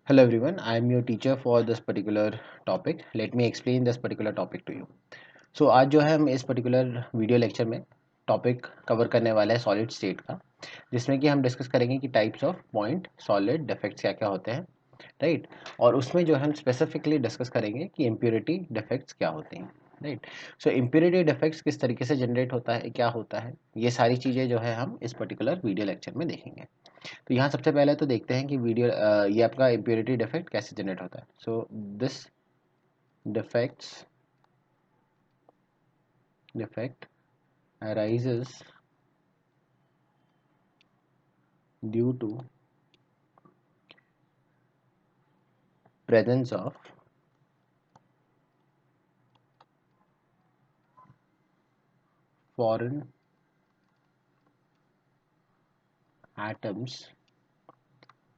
Hello everyone, I am your teacher for this particular topic. Let me explain this particular topic to you. So आज जो है हम इस particular video lecture में topic cover करने वाले हैं सॉलिड स्टेट का, जिसमें कि हम डिस्कस करेंगे कि types of point solid defects क्या क्या होते हैं, राइट। और उसमें जो हम स्पेसिफिकली डिस्कस करेंगे कि इम्प्योरिटी डिफेक्ट्स क्या होते हैं, राइट। सो इम्प्योरिटी डिफेक्ट्स किस तरीके से जनरेट होता है, क्या होता है, ये सारी चीज़ें जो है हम इस पर्टिकुलर वीडियो लेक्चर में देखेंगे। तो यहाँ सबसे पहले तो देखते हैं कि ये आपका इम्प्योरिटी डिफेक्ट कैसे जनरेट होता है। So this defects defect arises due to presence of foreign atoms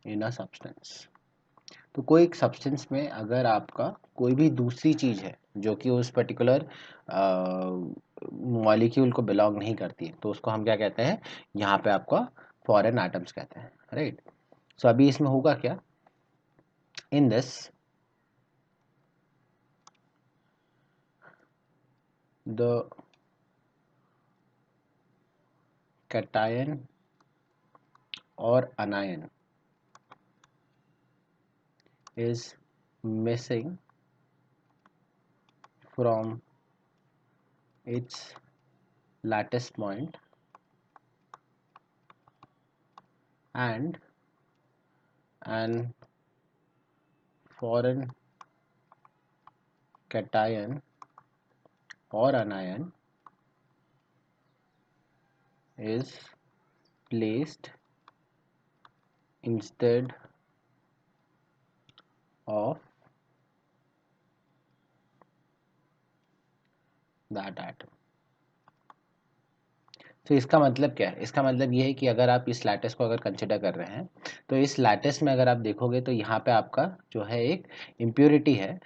in a substance। तो कोई एक सब्सटेंस में अगर आपका कोई भी दूसरी चीज़ है जो कि उस पर्टिकुलर मॉलिक्यूल को बिलोंग नहीं करती है, तो उसको हम क्या कहते हैं, यहाँ पे आपका फॉरेन एटम्स कहते हैं, राइट। सो अभी इसमें होगा क्या, in this the cation or anion is missing from its lattice point and an foreign cation or anion is placed instead of that atom। तो इसका मतलब क्या है, इसका मतलब ये है कि अगर आप इस लैटिस को अगर कंसिडर कर रहे हैं, तो इस लैटिस में अगर आप देखोगे तो यहाँ पे आपका जो है एक इम्प्योरिटी है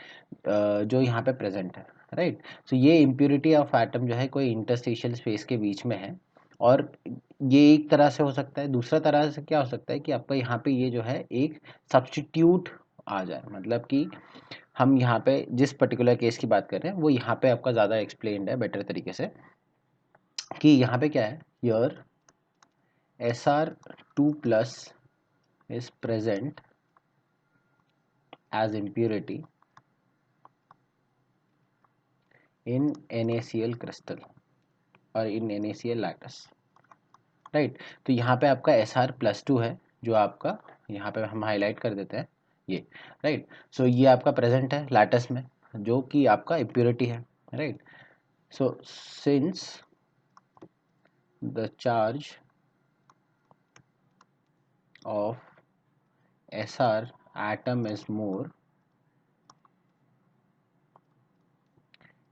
जो यहाँ पे प्रेजेंट है, राइट। तो ये इम्प्योरिटी ऑफ एटम जो है कोई इंटरस्टिशियल स्पेस के बीच में है। और ये एक तरह से हो सकता है, दूसरा तरह से क्या हो सकता है कि आपका यहाँ पे ये जो है एक सब्स्टिट्यूट आ जाए, मतलब कि हम यहाँ पे जिस पर्टिकुलर केस की बात कर रहे हैं वो यहाँ पे आपका ज़्यादा एक्सप्लेन्ड है बेटर तरीके से, कि यहाँ पे क्या है, your Sr2+ is present as impurity in NaCl crystal और in NaCl lattice, राइट। तो यहाँ पे आपका Sr+2 है, जो आपका यहाँ पे हम हाईलाइट कर देते हैं ये, राइट। सो ये आपका प्रेजेंट है लैटिस में, जो कि आपका इम्प्योरिटी है, right. So since the charge of Sr atom is more,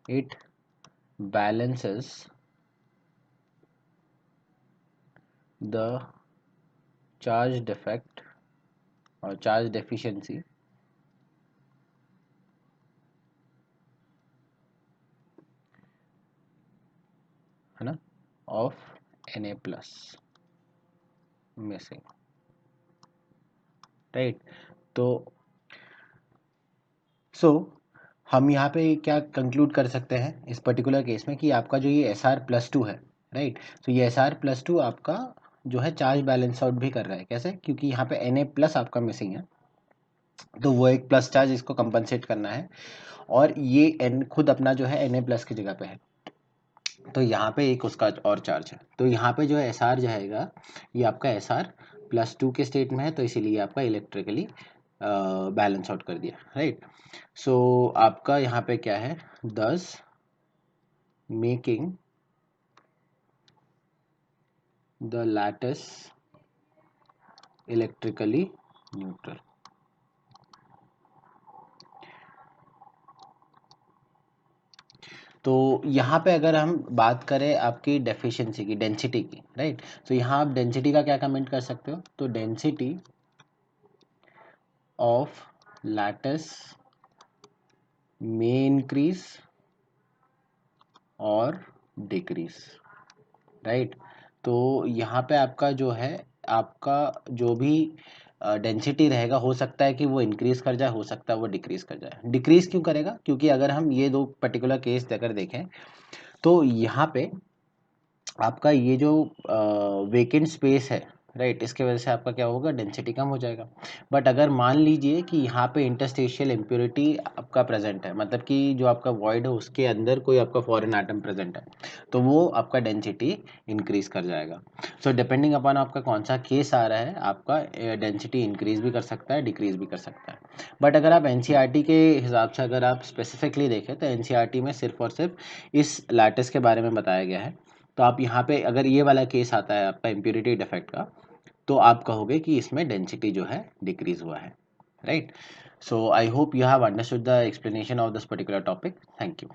it balances the charge defect और चार्ज डेफिशिएंसी है ना, ऑफ Na+ मिसिंग, राइट। तो हम यहाँ पे क्या कंक्लूड कर सकते हैं इस पर्टिकुलर केस में कि आपका जो ये Sr+2 है, राइट। तो ये Sr+2 आपका जो है चार्ज बैलेंस आउट भी कर रहा है, कैसे, क्योंकि यहाँ पे Na+ आपका मिसिंग है, तो वो एक प्लस चार्ज इसको कंपनसेट करना है, और ये N खुद अपना जो है Na+ की जगह पे है, तो यहाँ पे एक उसका और चार्ज है। तो यहाँ पे जो है Sr जाएगा, ये आपका Sr+2 के स्टेट में है, तो इसीलिए आपका इलेक्ट्रिकली बैलेंस आउट कर दिया, राइट। सो आपका यहाँ पे क्या है, 10 making the lattice electrically neutral. तो यहाँ पे अगर हम बात करें आपकी डेफिशिएंसी की, डेंसिटी की, राइट। तो यहाँ आप डेंसिटी का क्या कमेंट कर सकते हो, तो density of lattice may increase और डिक्रीज, राइट। तो यहाँ पे आपका जो है, आपका जो भी डेंसिटी रहेगा, हो सकता है कि वो इंक्रीज कर जाए, हो सकता है वो डिक्रीज कर जाए। डिक्रीज क्यों करेगा? क्योंकि अगर हम ये दो पर्टिकुलर केस अगर देखें तो यहाँ पे आपका ये जो वेकेंट स्पेस है, राइट, इसके वजह से आपका क्या होगा, डेंसिटी कम हो जाएगा। बट अगर मान लीजिए कि यहाँ पे इंटरस्टेशियल इम्प्योरिटी आपका प्रेजेंट है, मतलब कि जो आपका वॉइड है उसके अंदर कोई आपका फॉरेन एटम प्रेजेंट है, तो वो आपका डेंसिटी इंक्रीज कर जाएगा। सो डिपेंडिंग अपॉन आपका कौन सा केस आ रहा है, आपका डेंसिटी इंक्रीज भी कर सकता है, डिक्रीज भी कर सकता है। बट अगर आप एनसीईआरटी के हिसाब से अगर आप स्पेसिफिकली देखें तो एनसीईआरटी में सिर्फ और सिर्फ इस लैटिस के बारे में बताया गया है। तो आप यहाँ पे अगर ये वाला केस आता है आपका इम्प्योरिटी डिफेक्ट का, तो आप कहोगे कि इसमें डेंसिटी जो है डिक्रीज हुआ है, right. So I hope you have understood the explanation of this particular topic. Thank you.